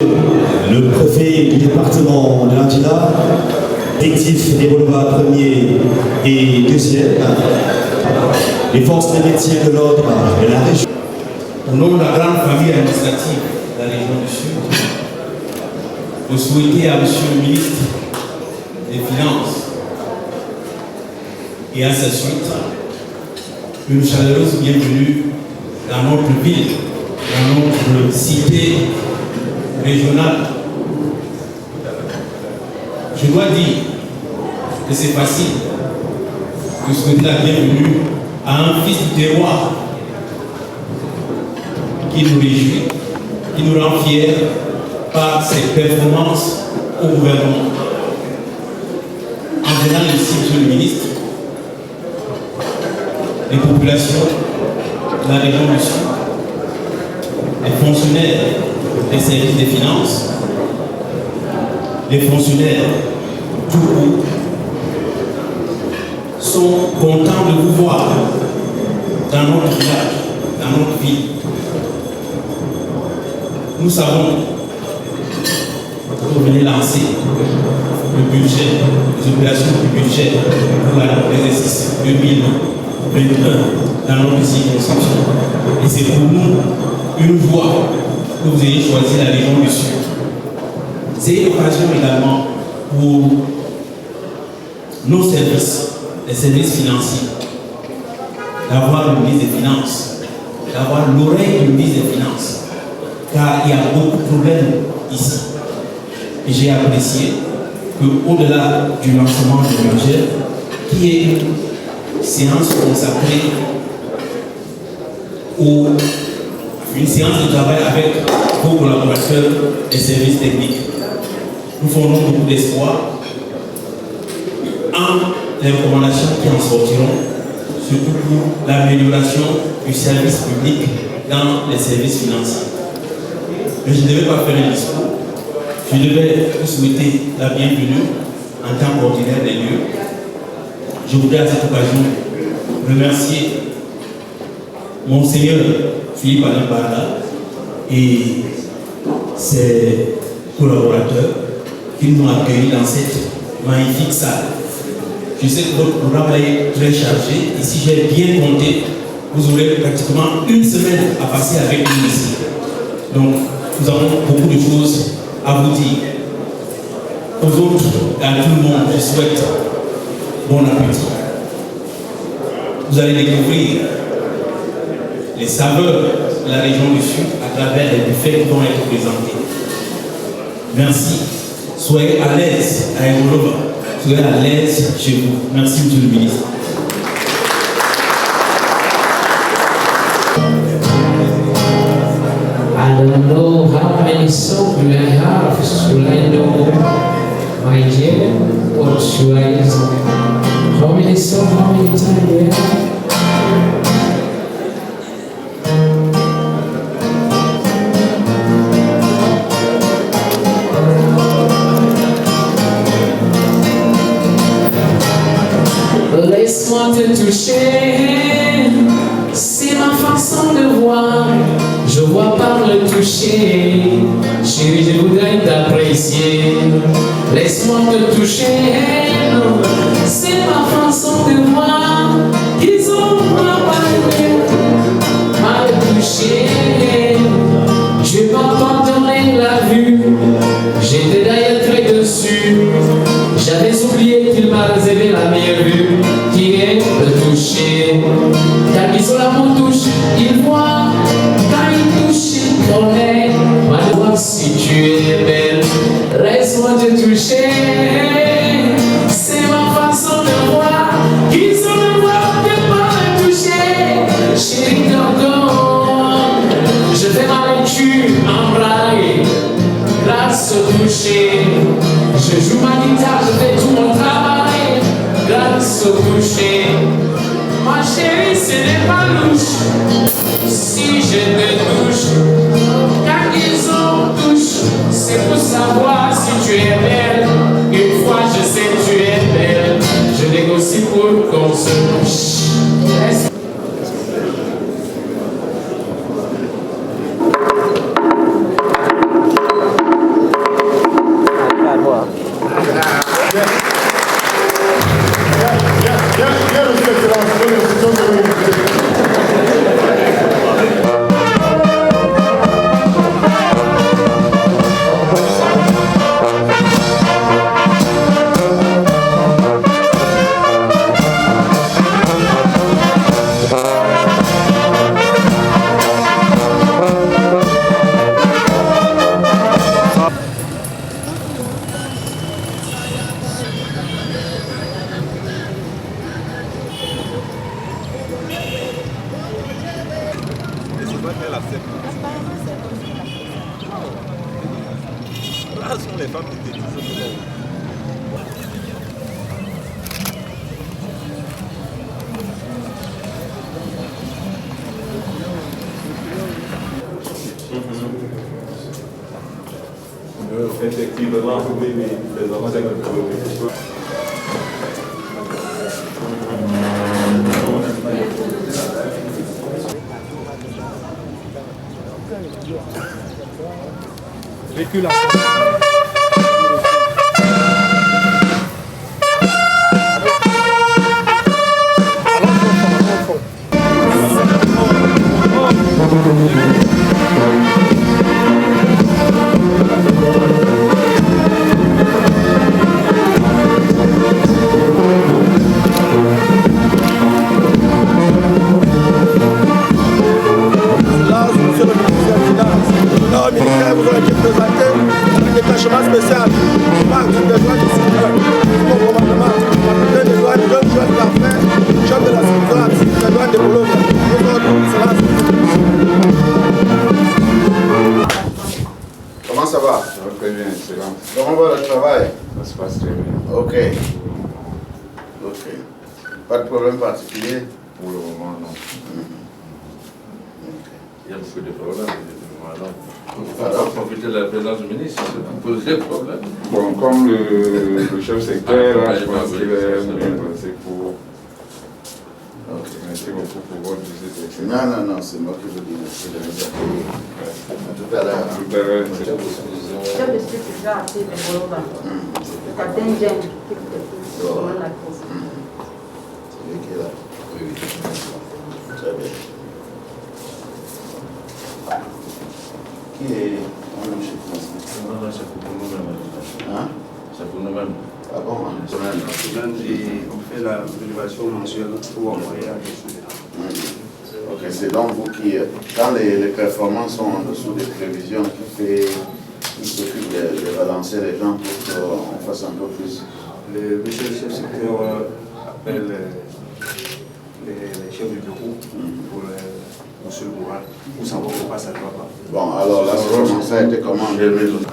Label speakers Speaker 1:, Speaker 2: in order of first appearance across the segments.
Speaker 1: Le préfet du département de l'Indina, détective des Boulevards 1er et 2e, les forces de maintien de l'ordre de la région.
Speaker 2: Au nom de la grande famille administrative de la région du Sud, vous souhaitez à M. le ministre des Finances et à sa suite une chaleureuse bienvenue dans notre ville, dans notre cité régionale. Je dois dire que c'est facile de souhaiter la bienvenue à un fils du terroir qui nous réjouit, qui nous rend fiers par ses performances au gouvernement. En venant ici, M. le ministre, les populations de la région du Sud, les fonctionnaires des services des finances, les fonctionnaires tout court, sont contents de vous voir dans notre village, dans notre ville. Nous savons que vous venez lancer le budget, les opérations du budget pour l'exercice 2021 dans notre circonscription. Et c'est pour nous une joie que vous ayez choisi la région du Sud. C'est l'occasion également pour nos services, les services financiers, d'avoir le ministre des Finances, d'avoir l'oreille du ministre des Finances, car il y a beaucoup de problèmes ici. Et j'ai apprécié qu'au-delà du lancement du budget, qui est une séance consacrée une séance de travail avec vos collaborateurs des services techniques. Nous fondons beaucoup d'espoir en les recommandations qui en sortiront, surtout pour l'amélioration du service public dans les services financiers. Mais je ne devais pas faire un discours. Je devais vous souhaiter la bienvenue en tant qu'ordinaire des lieux. Je voudrais à cette occasion remercier Monseigneur Philippe Alain Barda et ses collaborateurs qui nous ont accueillis dans cette magnifique salle. Je sais que votre programme est très chargé et si j'ai bien compté, vous aurez pratiquement une semaine à passer avec nous ici. Donc, nous avons beaucoup de choses à vous dire. Aux autres et à tout le monde, je souhaite bon appétit. Vous allez découvrir les saveurs de la région du Sud à travers les buffets qui vont être présentés. Merci. Soyez à l'aise à Evolova. Soyez à l'aise chez vous. Merci, M. le ministre.
Speaker 3: I don't know how many songs do I have. Should I know my dear? Or should I? How many songs, how many times do I have? Laisse-moi te toucher, c'est ma façon de voir. Je vois par le toucher, chérie, je voudrais t'apprécier. Laisse-moi te toucher, c'est ma façon de voir. Ils ont mal touché, je vais pas pardonner la vue. J'étais d'ailleurs très dessus, j'avais oublié qu'il m'a réservé la meilleure vue, qui est le toucher. Car ils ont l'amour touche, ils voient. Quand ils touchent, ils connaissent. Moi, si tu es belle, laisse-moi te toucher. C'est ma façon de voir. Ils ont le voir de pas me toucher. Chérie Gorgon, je fais ma lecture en braille. Grâce au toucher, je joue ma guitare, je fais tout mon travail. Grâce au toucher, ma chérie, ce n'est pas louche. Si je te touche, quand ils ont touche, c'est pour savoir si tu es belle. Une fois je sais que tu es belle, je négocie pour qu'on se touche.
Speaker 4: sont les femmes qui détruisent le monde. Effectivement, oui, les obstacles. Véhicule en spécial, des droits du citoyen, au commandement, des droits de jeunes d'affaires, chef de la sécurité, des droits de Bologne,
Speaker 5: Comment ça va?
Speaker 6: Ça va très bien, excellent.
Speaker 5: Comment va le travail?
Speaker 6: Ça se passe très bien.
Speaker 5: Ok. Ok. Pas de problème particulier?
Speaker 6: Pour le moment, non.
Speaker 7: Il y a beaucoup de problèmes. On ne peut pas profiter de la présence du ministre, ça pose des problèmes.
Speaker 6: Bon, comme le chef secrétaire, je pense qu'il est bien placé pour... Merci beaucoup pour votre visite.
Speaker 5: Non, c'est moi qui vous dis merci de nous accueillir. À tout à l'heure.
Speaker 6: Tout à l'heure.
Speaker 8: Chef de suite déjà appelé les Boloba. Le capitaine James qui commande la course.
Speaker 5: C'est lui qui est là. Oui. Très bien. Qui est mon chef français?
Speaker 7: Non, c'est pour nous-mêmes.
Speaker 5: Hein?
Speaker 7: C'est pour nous-mêmes.
Speaker 5: Ah bon, hein?
Speaker 9: Et on fait la évaluation mensuelle pour envoyer à des
Speaker 5: Ok, c'est donc vous qui, quand les performances sont en dessous des prévisions, qui s'occupe de relancer les gens pour qu'on fasse un peu plus.
Speaker 9: Le chef secrétaire appelle les chefs du bureau pour monsieur le Bourral, pour savoir pourquoi ça ne va pas.
Speaker 5: Bon, alors là, ça a été comment en 2012?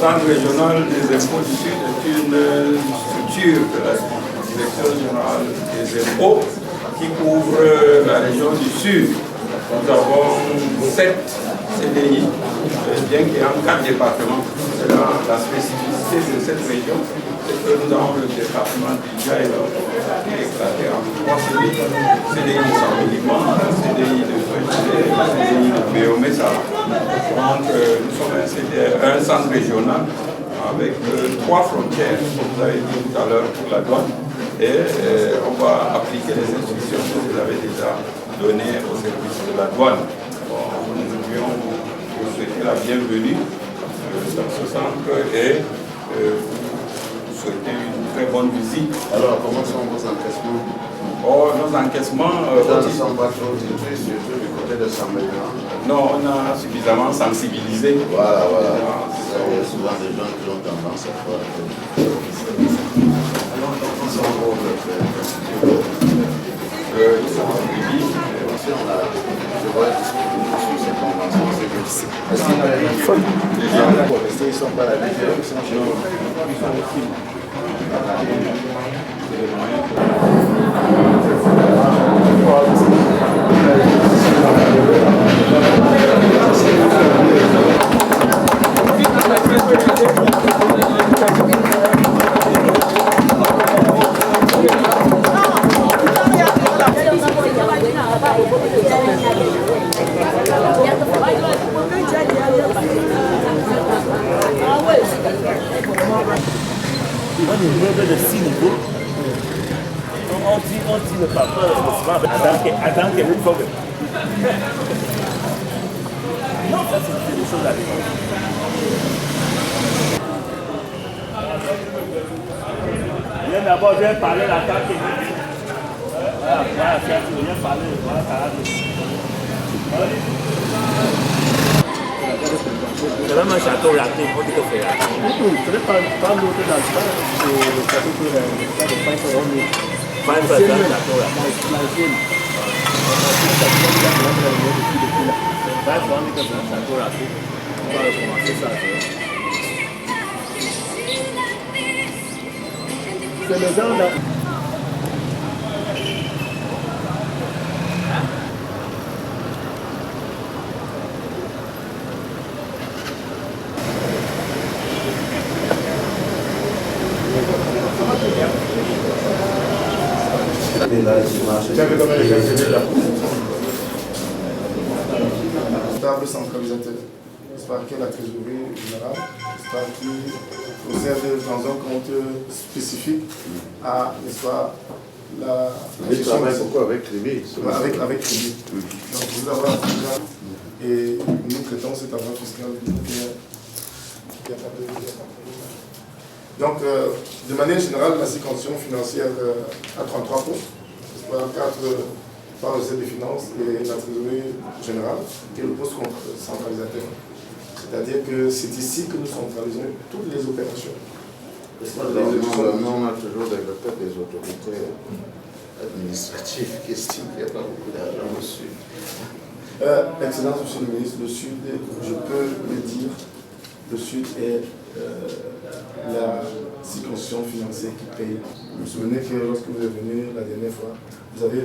Speaker 6: Centre régional des impôts du Sud est une structure de la Direction générale des impôts qui couvre la région du Sud. Nous avons 7 CDI, bien qu'il y ait 4 départements. C'est la spécificité de cette région, c'est que nous avons le département du Djaïla qui est éclaté en 3 CDI. CDI de Saint-Méliman, CDI de Soïté, CDI de Béomé-Sara. Donc nous sommes un centre régional avec 3 frontières, comme vous avez dit tout à l'heure pour la douane. Et on va appliquer les instructions que vous avez déjà données au service de la douane. Bon, nous voudrions vous souhaiter la bienvenue dans ce centre et vous souhaiter une très bonne visite.
Speaker 5: Alors, comment sont vos encaissements?
Speaker 6: Oh, nos encaissements...
Speaker 5: Nous ne sommes pas trop titrés, surtout du côté de Saint-Méliman.
Speaker 6: Non, on a suffisamment sensibilisé.
Speaker 5: Voilà, voilà. Il y a souvent des gens qui ont tendance à faire. Ils sont en Libye. Si on a, je vois, sur ces conventions, c'est que est-ce qu'il y a des gens pour rester, ils ne sont pas là, ils sont chez nous. Ils sont au film.
Speaker 10: De 6 niveaux. On dit le papa, attends qu'il y ait une fois. Non, ça c'est des choses à dire. Viens d'abord, viens parler la carte. Voilà, viens parler, voilà ta radio. C'est vraiment un château raté, on dit que c'est raté. Ce n'est pas l'autre dans le château que le château raté. On va recommencer ça. C'est le genre de...
Speaker 4: Stable centralisateur, c'est par qui la trésorerie générale, c'est par qui procède dans un compte spécifique à, n'est-ce pas, la
Speaker 5: gestion. Travaille beaucoup avec Crédit.
Speaker 4: Avec Crédit. Donc vous avez un fiscal et nous traitons cet argent fiscal qui a pas de... Donc, de manière générale, la circonscription financière a 33 postes, 4 par le service des finances et la trésorerie générale, et le poste centralisateur. C'est-à-dire que c'est ici que nous centralisons toutes les opérations.
Speaker 5: Nous, on a toujours des autorités administratives qui estiment qu'il n'y a pas beaucoup d'argent au Sud.
Speaker 4: Excellence, Monsieur le ministre, le Sud, je peux le dire, le Sud est la circonscription financière qui paye. Vous vous souvenez que lorsque vous êtes venu la dernière fois, vous avez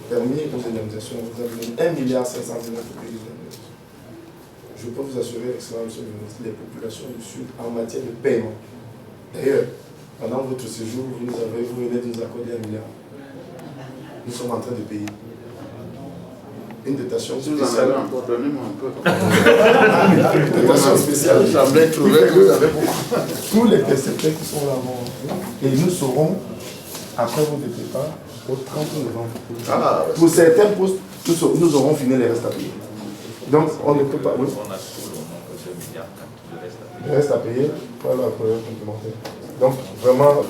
Speaker 4: permis aux indemnisations, vous avez donné 1,5 milliard pour payer les indemnisations. Je peux vous assurer, excellent Monsieur le ministre, les populations du Sud en matière de paiement. D'ailleurs, pendant votre séjour, vous venez de nous accorder 1 milliard. Nous sommes en train de payer. Une dotation spéciale. Une dotation spéciale. Tous les percepteurs qui sont là vont. Et nous serons, après votre départ, au 30 novembre. Pour certains postes, nous aurons fini les restes à payer. Donc, on ne peut pas. Oui. Le reste à payer, voilà la première complémentaire. Donc, vraiment.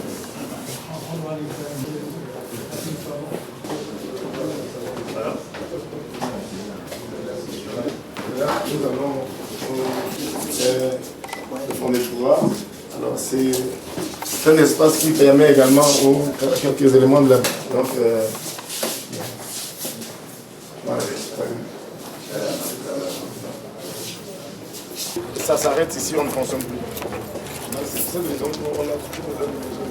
Speaker 4: Là, nous avons le fonds des pouvoirs. Alors, c'est un espace qui permet également quelques éléments de la. Donc, voilà. Ça s'arrête ici, on ne consomme plus. C'est ça les gens qu'on a toujours besoin de maison.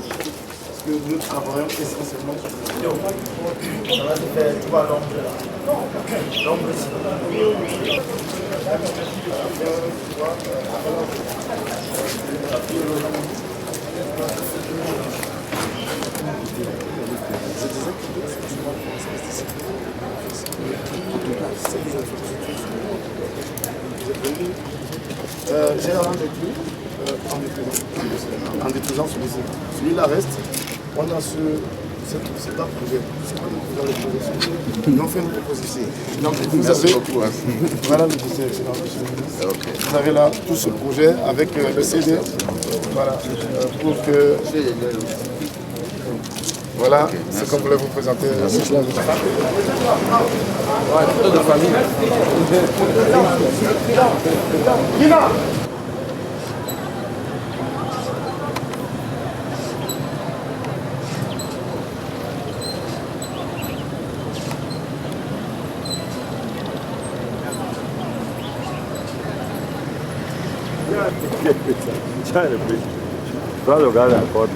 Speaker 4: Parce que nous travaillons essentiellement sur le vidéo. On va faire 3 l'ombre là. L'ombre ici. Je disais que des infrastructures sur le monde. Vous êtes venu. J'ai un rendez-vous en détruisant celui-ci. Celui-là reste. On a c'est pas projet. C'est pas dans le projet. Ils ont fait une proposition. Donc vous avez, voilà le dossier, excellent, monsieur le ministre. Vous avez là tout ce projet avec le CD. Voilà. Pour que. Voilà, c'est comme vous voulez vous présenter.
Speaker 10: Va jogar a corda.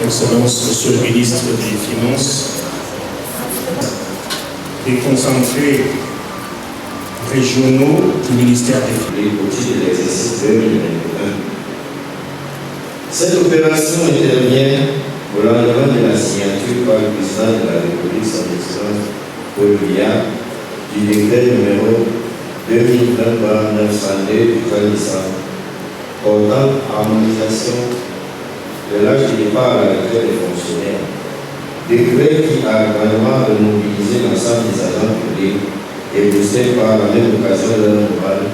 Speaker 11: Excellence, Monsieur le ministre des Finances, des concentrés régionaux du ministère des Finances.
Speaker 12: Au titre de l'exercice 2021. Cette opération intervient au lendemain de la signature par le président de la République, son Excellence Paul Biya, du décret numéro 2020-902 du 3 décembre portant harmonisation de l'âge de départ à la retraite des fonctionnaires. Décret qui a également mobilisé l'ensemble des agents publics et boosté par la même occasion leur morale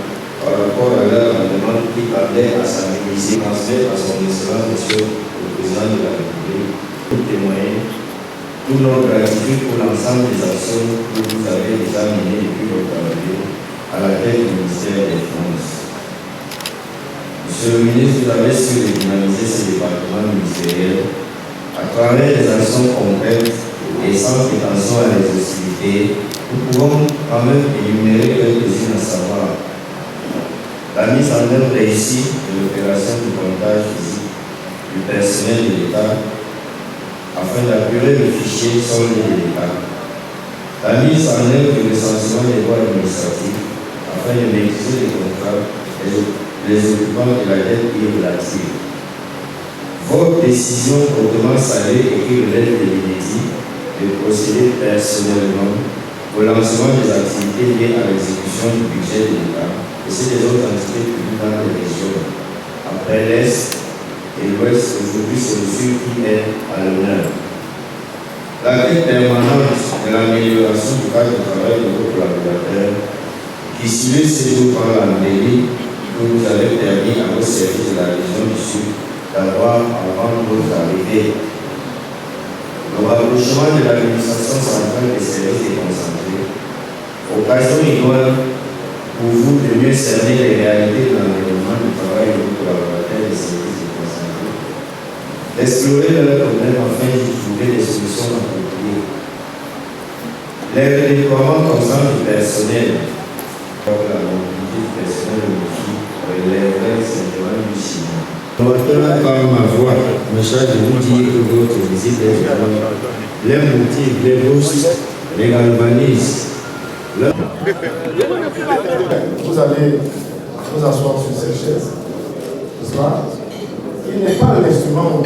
Speaker 12: par rapport à leur demande qui tendait à s'harmoniser, transmettre à son Excellence Monsieur le Président de la République pour témoigner tout notre gratitude pour l'ensemble des actions que vous avez déjà menées depuis votre arrivée à la tête du ministère des Finances. Monsieur le ministre, vous avez su dynamiser ce département ministériel à travers des actions concrètes et sans prétention à l'exhaustivité. Nous pouvons quand même énumérer quelques-unes à savoir la mise en œuvre réussie de l'opération de comptage physique du personnel de l'État afin d'apurer le fichier solde de l'État, la mise en œuvre du recensement des voies administratives afin de maîtriser les contrats et les occupants de la dette irrélative. Votre décision hautement saluée et qui relève de l'inédit de procéder personnellement au lancement des activités liées à l'exécution du budget de l'État et c'est des autres entités publiques dans les régions. Après l'Est et l'Ouest, aujourd'hui c'est le Sud qui est à l'honneur. La quête permanente de l'amélioration du cadre de travail de vos collaborateurs qui suit ces jours par la mairie que vous avez permis à vos services de la région du Sud d'avoir avant votre arrivée. Le rapprochement de l'administration centrale des services déconcentrés, occasion idéale pour vous de mieux cerner les réalités de l'environnement du travail de vos collaborateurs des services déconcentrés, d'explorer leurs problèmes afin d'y trouver des solutions appropriées. Les redéploiements constants du personnel, comme la mobilité du personnel relèverait simplement du chinois. Par ma voix, me charge de vous dire que votre visite est les motive, les booste, les galvanise.
Speaker 4: Vous allez vous asseoir sur ces chaises, n'est-ce pas? Il n'est pas un instrument.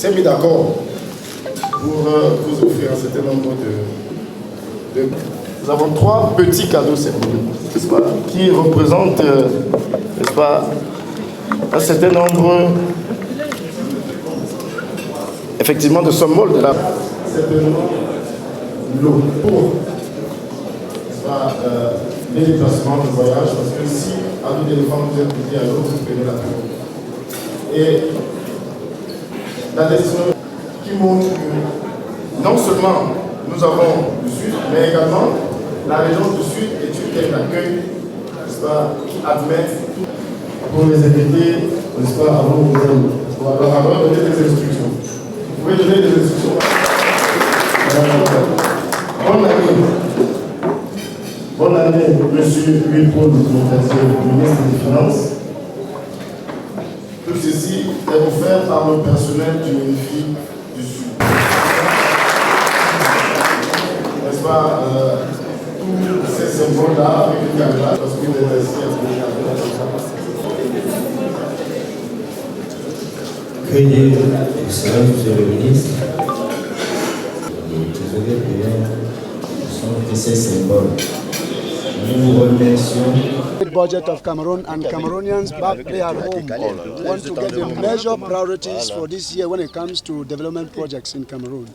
Speaker 4: s'est mis d'accord pour vous offrir un certain nombre de... Nous avons 3 petits cadeaux symboliques, n'est-ce pas, qui représentent, n'est-ce pas, un certain nombre, effectivement, de symboles de la... Certainement, l'eau pour, n'est-ce pas, les déplacements, le voyage, parce que si à nous d'éléphants vous êtes pris à l'eau, vous prenez la peau. Et la destination qui montre que non seulement nous avons le Sud, mais également la région du Sud est une terre d'accueil, n'est-ce pas, qui admet pour les inviter, n'est-ce pas, avant de donner des instructions. Vous pouvez donner des instructions. Bonne année, monsieur Louis-Paul ministre des Finances. Tout ceci est offert par le personnel du MINFI du Sud. N'est-ce pas, tous ces symboles-là avec une caméra, parce que vous êtes assis à
Speaker 12: Veuillez, monsieur le ministre, désolé de son de ces symboles. Nous vous remercions.
Speaker 13: Budget of Cameroon and Cameroonians back there at home want to get the major priorities for this year when it comes to development projects in Cameroon.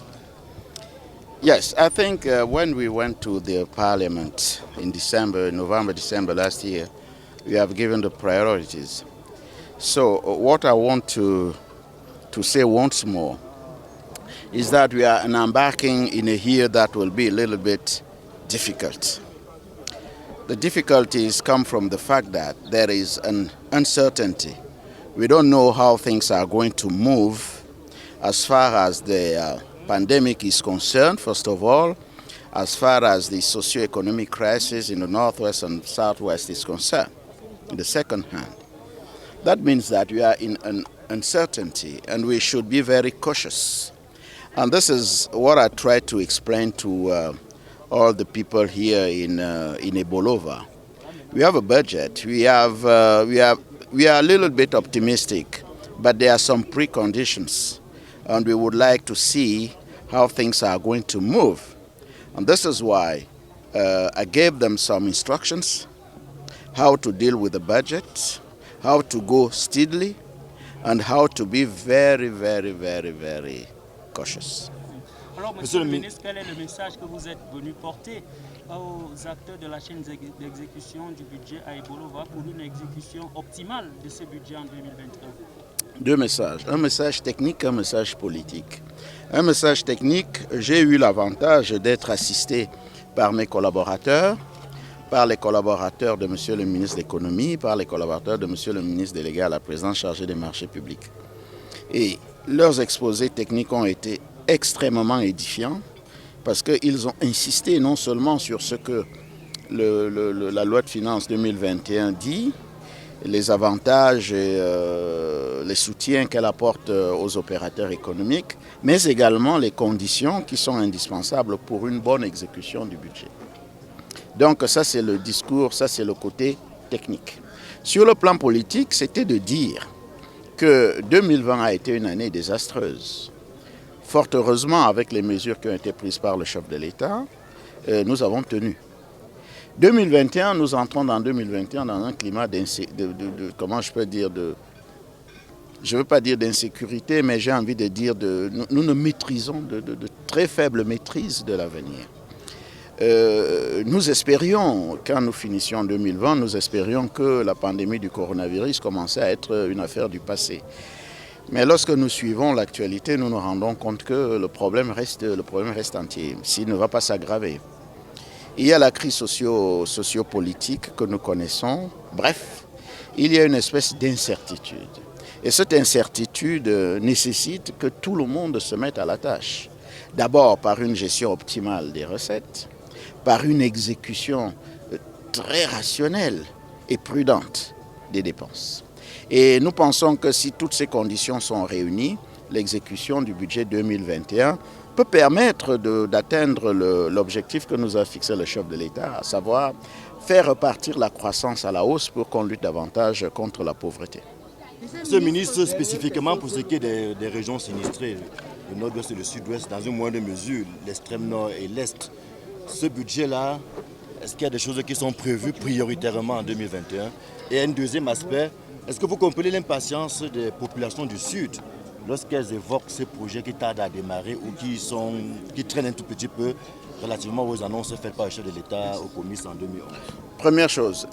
Speaker 5: Yes, I think when we went to the parliament in November, December last year, we have given the priorities. So what I want to say once more is that we are embarking in a year that will be a little bit difficult. The difficulties come from the fact that there is an uncertainty. We don't know how things are going to move as far as the pandemic is concerned, first of all, as far as the socio-economic crisis in the Northwest and Southwest is concerned, in the second hand. That means that we are in an uncertainty and we should be very cautious. And this is what I try to explain to all the people here in Ebolova. We have a budget. We are a little bit optimistic, but there are some preconditions, and we would like to see how things are going to move. And this is why I gave them some instructions, how to deal with the budget, how to go steadily, and how to be very, very, very, very cautious.
Speaker 14: Alors, Monsieur le ministre, quel est le message que vous êtes venu porter aux acteurs de la chaîne d'exécution du budget à Ebolova pour une exécution optimale de ce budget en 2023?
Speaker 5: 2 messages. Un message technique, un message politique. Un message technique, j'ai eu l'avantage d'être assisté par mes collaborateurs, par les collaborateurs de Monsieur le ministre de l'Économie, par les collaborateurs de Monsieur le ministre délégué à la présidence chargé des marchés publics. Et leurs exposés techniques ont été extrêmement édifiants parce qu'ils ont insisté non seulement sur ce que la loi de finances 2021 dit, les avantages et les soutiens qu'elle apporte aux opérateurs économiques, mais également les conditions qui sont indispensables pour une bonne exécution du budget. Donc ça c'est le discours, ça c'est le côté technique. Sur le plan politique, c'était de dire que 2020 a été une année désastreuse. Fort heureusement, avec les mesures qui ont été prises par le chef de l'État, nous avons tenu. 2021, nous entrons dans 2021 dans un climat comment je peux dire, je ne veux pas dire d'insécurité, mais j'ai envie de dire nous ne maîtrisons de très faible maîtrise de l'avenir. Nous espérions, quand nous finissions en 2020, nous espérions que la pandémie du coronavirus commençait à être une affaire du passé. Mais lorsque nous suivons l'actualité, nous nous rendons compte que le problème reste entier, s'il ne va pas s'aggraver. Il y a la crise sociopolitique que nous connaissons. Bref, il y a une espèce d'incertitude. Et cette incertitude nécessite que tout le monde se mette à la tâche. D'abord par une gestion optimale des recettes, par une exécution très rationnelle et prudente des dépenses. Et nous pensons que si toutes ces conditions sont réunies, l'exécution du budget 2021 peut permettre d'atteindre l'objectif que nous a fixé le chef de l'État, à savoir faire repartir la croissance à la hausse pour qu'on lutte davantage contre la pauvreté.
Speaker 15: Monsieur le ministre, spécifiquement pour ce qui est des régions sinistrées, le nord-ouest et le sud-ouest, dans une moindre mesure, l'extrême nord et l'est, ce budget-là, est-ce qu'il y a des choses qui sont prévues prioritairement en 2021? Et un deuxième aspect, est-ce que vous comprenez l'impatience des populations du sud lorsqu'elles évoquent ces projets qui tardent à démarrer ou qui traînent un tout petit peu relativement aux annonces faites par le chef de l'État au comice en 2011?
Speaker 5: Première chose,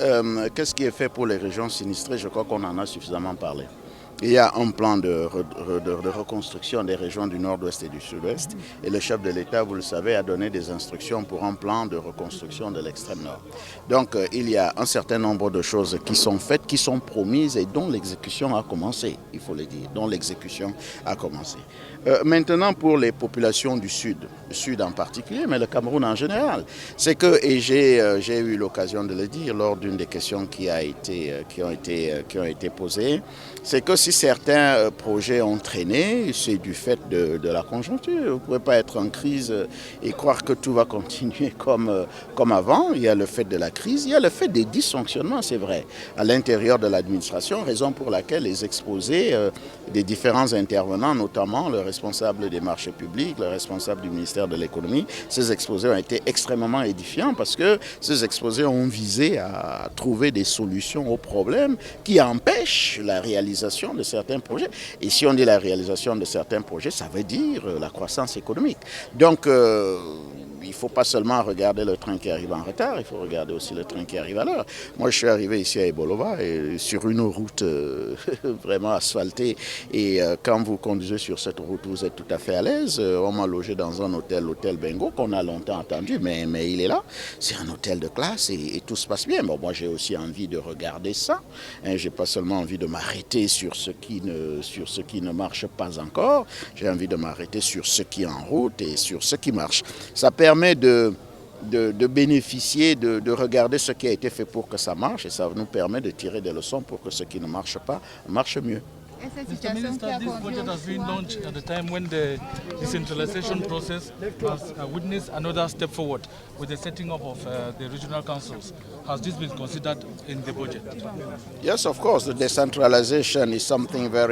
Speaker 5: qu'est-ce qui est fait pour les régions sinistrées? Je crois qu'on en a suffisamment parlé. Il y a un plan de reconstruction des régions du nord-ouest et du sud-ouest. Et le chef de l'État, vous le savez, a donné des instructions pour un plan de reconstruction de l'extrême nord. Donc il y a un certain nombre de choses qui sont faites, qui sont promises et dont l'exécution a commencé, il faut le dire, dont l'exécution a commencé. Maintenant, pour les populations du sud en particulier, mais le Cameroun en général, c'est que, et j'ai eu l'occasion de le dire lors d'une des questions qui ont été posées, c'est que si certains projets ont traîné, c'est du fait de la conjoncture. Vous ne pouvez pas être en crise et croire que tout va continuer comme avant. Il y a le fait de la crise, il y a le fait des dysfonctionnements, c'est vrai, à l'intérieur de l'administration, raison pour laquelle les exposés des différents intervenants, notamment le responsable des marchés publics, le responsable du ministère de l'économie, ces exposés ont été extrêmement édifiants parce que ces exposés ont visé à trouver des solutions aux problèmes qui empêchent la réalisation de certains projets. Et si on dit la réalisation de certains projets, ça veut dire la croissance économique. Donc, il ne faut pas seulement regarder le train qui arrive en retard, il faut regarder aussi le train qui arrive à l'heure. Moi, je suis arrivé ici à Ebolova et sur une route vraiment asphaltée. Et quand vous conduisez sur cette route, vous êtes tout à fait à l'aise. On m'a logé dans un hôtel, l'hôtel Bengo, qu'on a longtemps attendu, mais il est là. C'est un hôtel de classe et tout se passe bien. Bon, moi, j'ai aussi envie de regarder ça. Hein, je n'ai pas seulement envie de m'arrêter sur ce qui ne marche pas encore. J'ai envie de m'arrêter sur ce qui est en route et sur ce qui marche. Ça permet de bénéficier, de regarder ce qui a été fait pour que ça marche et ça nous permet de tirer des leçons pour que ce qui ne marche pas marche mieux.
Speaker 16: Mr. Minister, this budget has been launched at the time when the decentralization process has witnessed another step forward with the setting up of the regional councils. Has this been considered in the budget?
Speaker 5: Yes, of course. The decentralization is something very